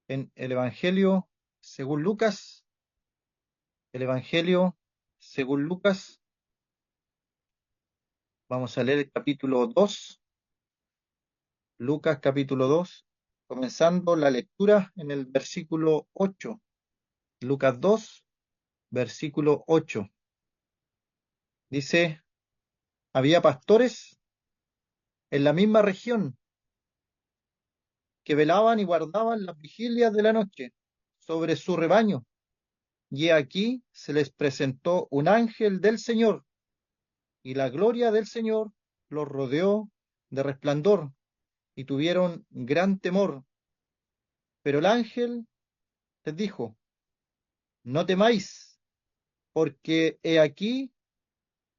En el Evangelio según Lucas, el Evangelio según Lucas, vamos a leer el capítulo 2, Lucas capítulo 2, comenzando la lectura en el versículo 8. Lucas 2, versículo 8. Dice, había pastores en la misma región que velaban y guardaban las vigilias de la noche sobre su rebaño, y aquí se les presentó un ángel del Señor, y la gloria del Señor los rodeó de resplandor, y tuvieron gran temor. Pero el ángel les dijo, no temáis, porque he aquí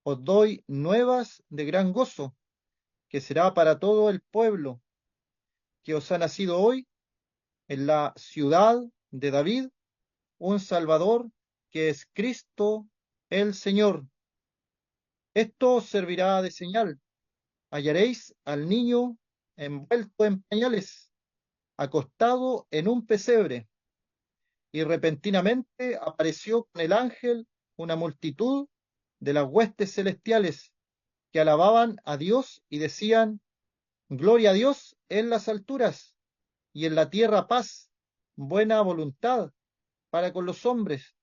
os doy nuevas de gran gozo, que será para todo el pueblo, que os ha nacido hoy en la ciudad de David un Salvador, que es Cristo el Señor. Esto os servirá de señal. Hallaréis al niño envuelto en pañales, acostado en un pesebre. Y repentinamente apareció con el ángel una multitud de las huestes celestiales que alababan a Dios y decían, Gloria a Dios en las alturas y en la tierra paz, buena voluntad para con los hombres.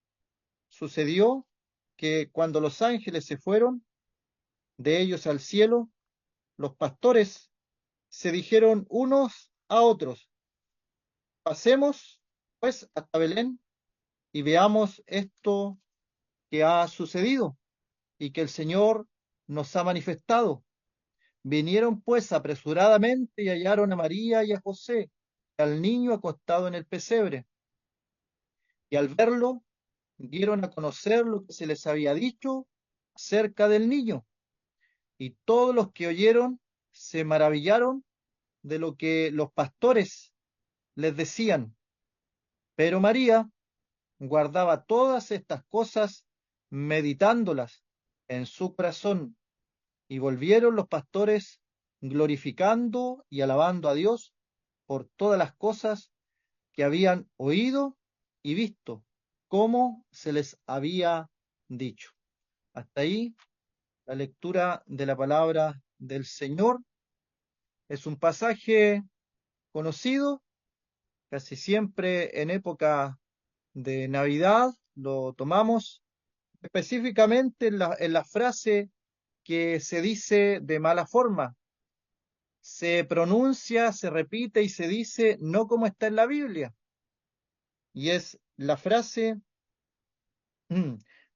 Sucedió que cuando los ángeles se fueron de ellos al cielo, los pastores se dijeron unos a otros, pasemos pues hasta Belén y veamos esto que ha sucedido y que el Señor nos ha manifestado. Vinieron pues apresuradamente y hallaron a María y a José, y al niño acostado en el pesebre, y al verlo dieron a conocer lo que se les había dicho acerca del niño, y todos los que oyeron se maravillaron de lo que los pastores les decían. Pero María guardaba todas estas cosas, meditándolas en su corazón. Y volvieron los pastores glorificando y alabando a Dios por todas las cosas que habían oído y visto, como se les había dicho. Hasta ahí la lectura de la palabra del Señor. Es un pasaje conocido, casi siempre en época de Navidad lo tomamos, específicamente en la frase que se dice de mala forma. Se pronuncia, se repite y se dice no como está en la Biblia. Y es la frase,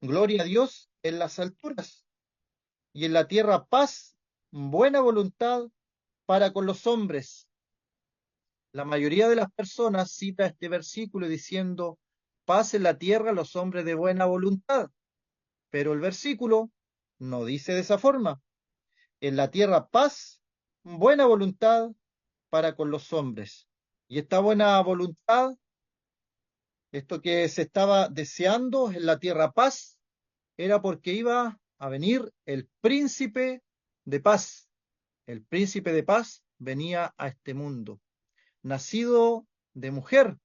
gloria a Dios en las alturas y en la tierra paz, buena voluntad para con los hombres. La mayoría de las personas cita este versículo diciendo, paz en la tierra a los hombres de buena voluntad. Pero el versículo no dice de esa forma. En la tierra paz, buena voluntad para con los hombres. Y esta buena voluntad, esto que se estaba deseando en la tierra paz, era porque iba a venir el príncipe de paz. El príncipe de paz venía a este mundo, nacido de mujer.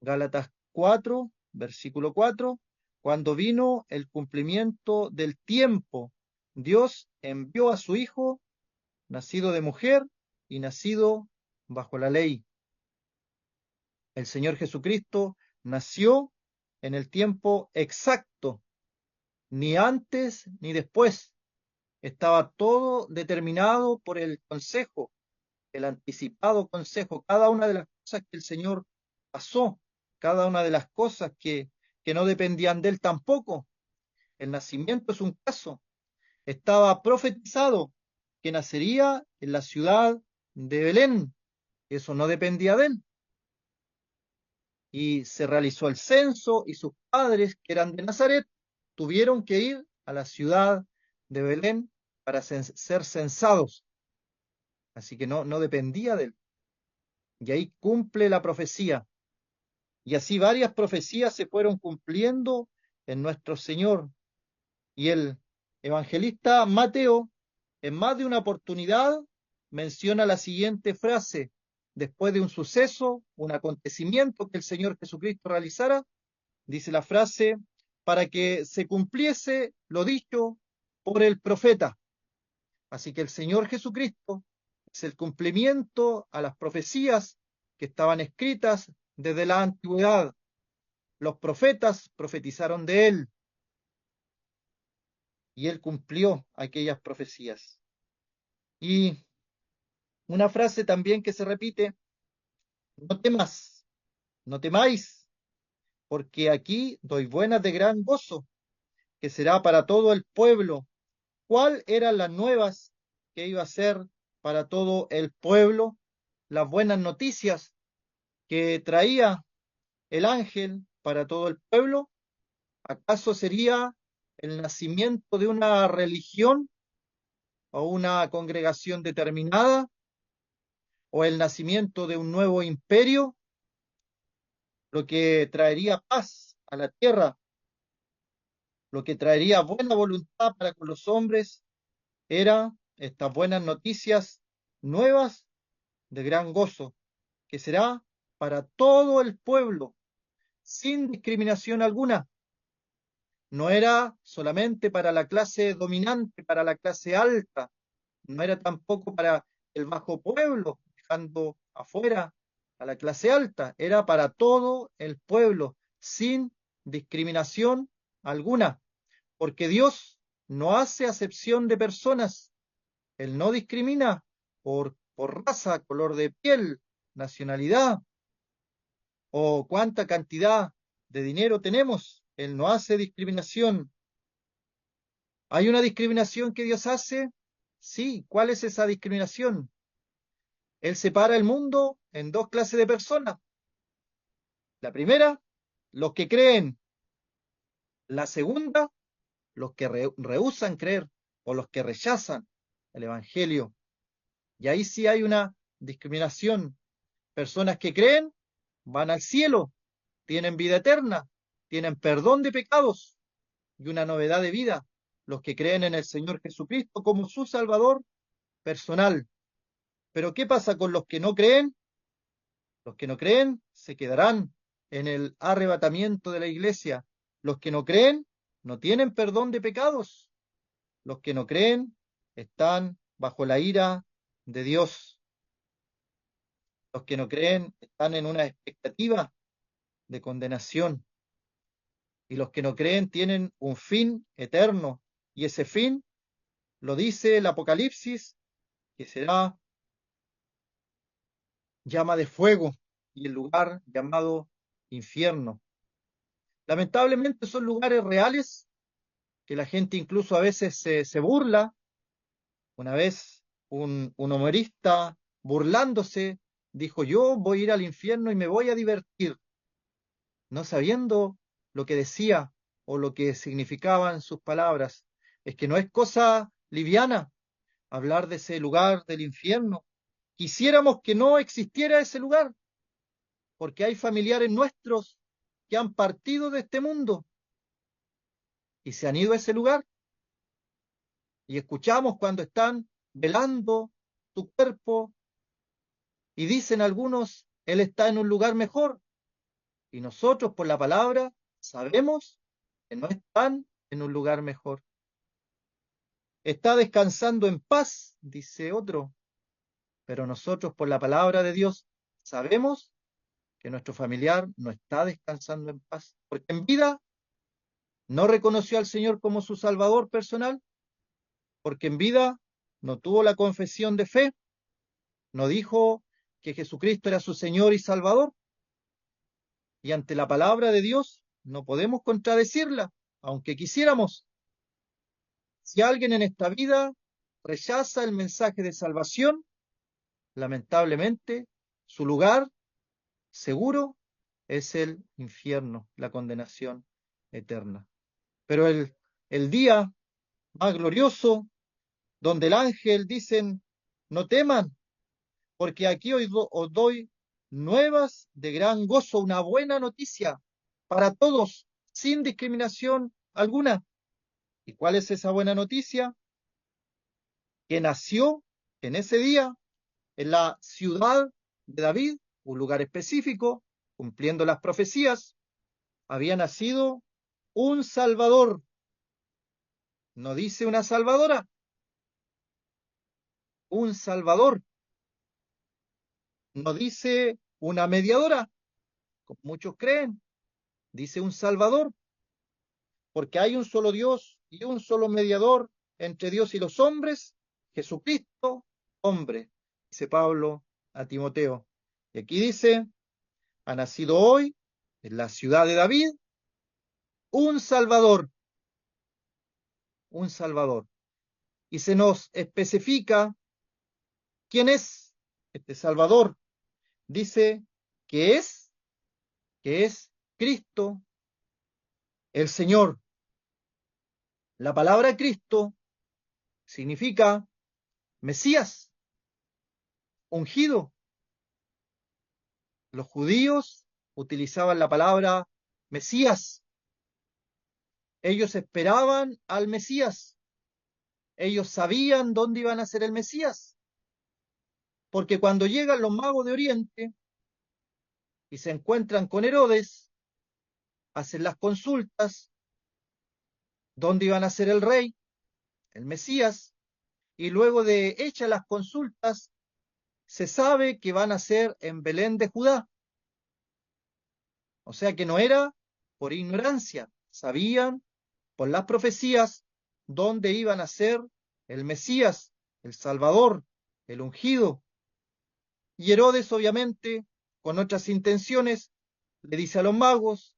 Gálatas 4, versículo 4, cuando vino el cumplimiento del tiempo, Dios envió a su Hijo, nacido de mujer y nacido bajo la ley. El Señor Jesucristo nació en el tiempo exacto, ni antes ni después. Estaba todo determinado por el consejo, el anticipado consejo, cada una de las cosas que el Señor pasó, cada una de las cosas que no dependían de él tampoco. El nacimiento es un caso. Estaba profetizado que nacería en la ciudad de Belén. Eso no dependía de él. Y se realizó el censo y sus padres, que eran de Nazaret, tuvieron que ir a la ciudad de Belén para ser censados. Así que no dependía de él. Y ahí cumple la profecía. Y así varias profecías se fueron cumpliendo en nuestro Señor. Y el evangelista Mateo, en más de una oportunidad, menciona la siguiente frase. después de un suceso, un acontecimiento que el Señor Jesucristo realizara, dice la frase, para que se cumpliese lo dicho por el profeta. Así que el Señor Jesucristo es el cumplimiento a las profecías que estaban escritas desde la antigüedad. Los profetas profetizaron de él y él cumplió aquellas profecías. Y una frase también que se repite, no temas, no temáis, porque aquí doy buenas de gran gozo, que será para todo el pueblo. ¿Cuál eran las nuevas que iba a ser para todo el pueblo? Las buenas noticias que traía el ángel para todo el pueblo. ¿Acaso sería el nacimiento de una religión o una congregación determinada o el nacimiento de un nuevo imperio, lo que traería paz a la tierra, lo que traería buena voluntad para con los hombres, era estas buenas noticias nuevas de gran gozo, que será para todo el pueblo, sin discriminación alguna. No era solamente para la clase dominante, para la clase alta, no era tampoco para el bajo pueblo, dejando afuera a la clase alta, era para todo el pueblo, sin discriminación alguna, porque Dios no hace acepción de personas, Él no discrimina por raza, color de piel, nacionalidad o cuánta cantidad de dinero tenemos, Él no hace discriminación. ¿Hay una discriminación que Dios hace? Sí, ¿cuál es esa discriminación? Él separa el mundo en dos clases de personas. La primera, los que creen. La segunda, los que rehúsan creer o los que rechazan el Evangelio. Y ahí sí hay una discriminación. Personas que creen van al cielo, tienen vida eterna, tienen perdón de pecados y una novedad de vida. Los que creen en el Señor Jesucristo como su Salvador personal. Pero ¿qué pasa con los que no creen? Los que no creen se quedarán en el arrebatamiento de la iglesia. Los que no creen no tienen perdón de pecados. Los que no creen están bajo la ira de Dios. Los que no creen están en una expectativa de condenación. Y los que no creen tienen un fin eterno. Y ese fin lo dice el Apocalipsis, que será llama de fuego y el lugar llamado infierno. Lamentablemente son lugares reales que la gente incluso a veces se burla. Una vez un humorista burlándose dijo, yo voy a ir al infierno y me voy a divertir, no sabiendo lo que decía o lo que significaban sus palabras. Es que no es cosa liviana hablar de ese lugar del infierno. Quisiéramos que no existiera ese lugar, porque hay familiares nuestros que han partido de este mundo y se han ido a ese lugar y escuchamos cuando están velando tu cuerpo y dicen algunos, Él está en un lugar mejor. Y nosotros por la palabra sabemos que no están en un lugar mejor. Está descansando en paz, dice otro. Pero nosotros por la palabra de Dios sabemos que nuestro familiar no está descansando en paz. Porque en vida no reconoció al Señor como su Salvador personal. Porque en vida no tuvo la confesión de fe. No dijo que Jesucristo era su Señor y Salvador. Y ante la palabra de Dios no podemos contradecirla, aunque quisiéramos. Si alguien en esta vida rechaza el mensaje de salvación, lamentablemente su lugar seguro es el infierno, la condenación eterna. Pero el día más glorioso, donde el ángel dicen, no teman, porque aquí os doy nuevas de gran gozo, una buena noticia para todos, sin discriminación alguna. ¿Y cuál es esa buena noticia? Que nació en ese día, en la ciudad de David, un lugar específico, cumpliendo las profecías, había nacido un Salvador. No dice una salvadora, un Salvador. No dice una mediadora, como muchos creen, dice un Salvador, porque hay un solo Dios y un solo mediador entre Dios y los hombres, Jesucristo, hombre, dice Pablo a Timoteo. Y aquí dice, ha nacido hoy en la ciudad de David un Salvador, un Salvador. Y se nos especifica quién es este Salvador. Dice que es Cristo el Señor. La palabra Cristo significa Mesías, ungido. Los judíos utilizaban la palabra Mesías. Ellos esperaban al Mesías. Ellos sabían dónde iban a ser el Mesías. Porque cuando llegan los magos de Oriente y se encuentran con Herodes, hacen las consultas, dónde iban a ser el rey, el Mesías, y luego de hechas las consultas, se sabe que van a ser en Belén de Judá. O sea que no era por ignorancia, sabían por las profecías dónde iban a ser el Mesías, el Salvador, el ungido. Y Herodes, obviamente, con otras intenciones, le dice a los magos,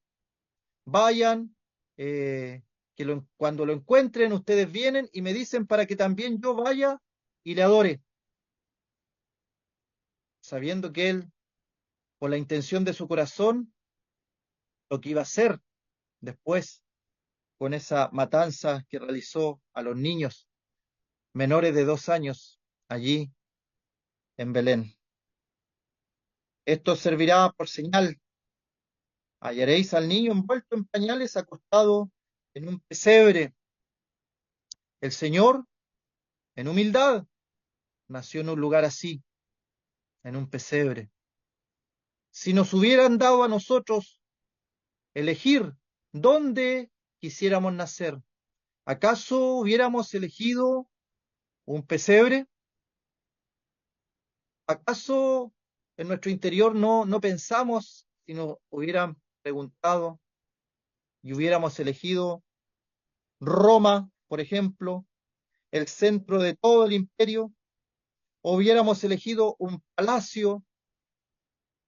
vayan, cuando lo encuentren, ustedes vienen y me dicen para que también yo vaya y le adore, sabiendo que él, por la intención de su corazón, lo que iba a hacer después con esa matanza que realizó a los niños menores de 2 años allí en Belén. Esto servirá por señal. Hallaréis al niño envuelto en pañales, acostado en un pesebre. El Señor, en humildad, nació en un lugar así, en un pesebre. Si nos hubieran dado a nosotros elegir dónde quisiéramos nacer, ¿acaso hubiéramos elegido un pesebre? ¿Acaso en nuestro interior no pensamos si nos hubieran preguntado y hubiéramos elegido Roma, por ejemplo, el centro de todo el imperio, o hubiéramos elegido un palacio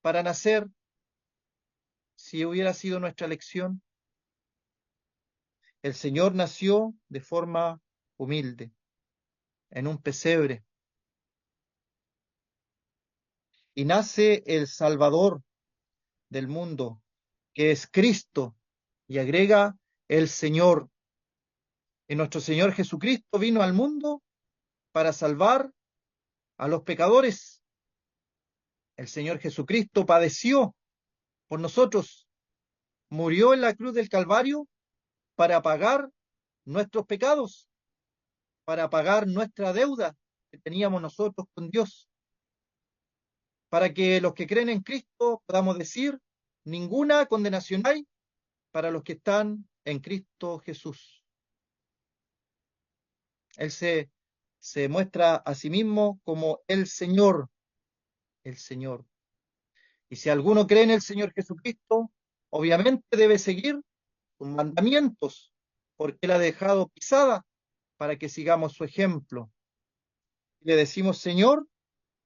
para nacer si hubiera sido nuestra elección? El Señor nació de forma humilde, en un pesebre, y nace el Salvador del mundo, que es Cristo, y agrega el Señor. Y nuestro Señor Jesucristo vino al mundo para salvar a los pecadores. El Señor Jesucristo padeció por nosotros, murió en la cruz del Calvario para pagar nuestros pecados, para pagar nuestra deuda que teníamos nosotros con Dios, para que los que creen en Cristo podamos decir, ninguna condenación hay para los que están en Cristo Jesús. Él se muestra a sí mismo como el Señor, el Señor. Y si alguno cree en el Señor Jesucristo, obviamente debe seguir sus mandamientos, porque Él ha dejado pisada para que sigamos su ejemplo. Y le decimos, Señor,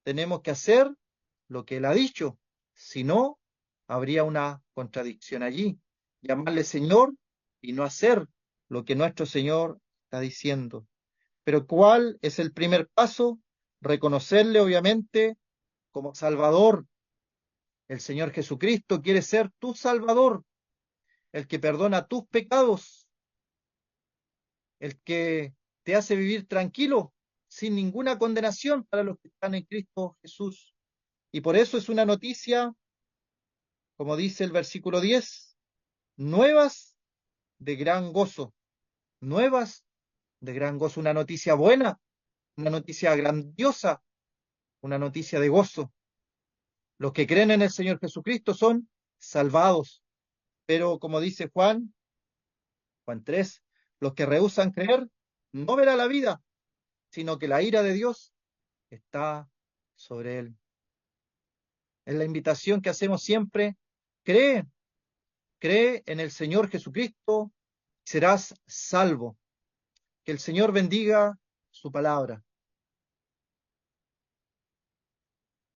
tenemos que hacer lo que Él ha dicho, si no, habría una contradicción allí. Llamarle Señor y no hacer lo que nuestro Señor está diciendo. Pero ¿cuál es el primer paso? Reconocerle, obviamente, como Salvador. El Señor Jesucristo quiere ser tu Salvador, el que perdona tus pecados, el que te hace vivir tranquilo, sin ninguna condenación para los que están en Cristo Jesús. Y por eso es una noticia, como dice el versículo 10, nuevas de gran gozo, nuevas de gran gozo, una noticia buena, una noticia grandiosa, una noticia de gozo. Los que creen en el Señor Jesucristo son salvados. Pero como dice Juan 3, los que rehúsan creer no verán la vida, sino que la ira de Dios está sobre él. Es la invitación que hacemos siempre. Cree, cree en el Señor Jesucristo, serás salvo. Que el Señor bendiga su palabra.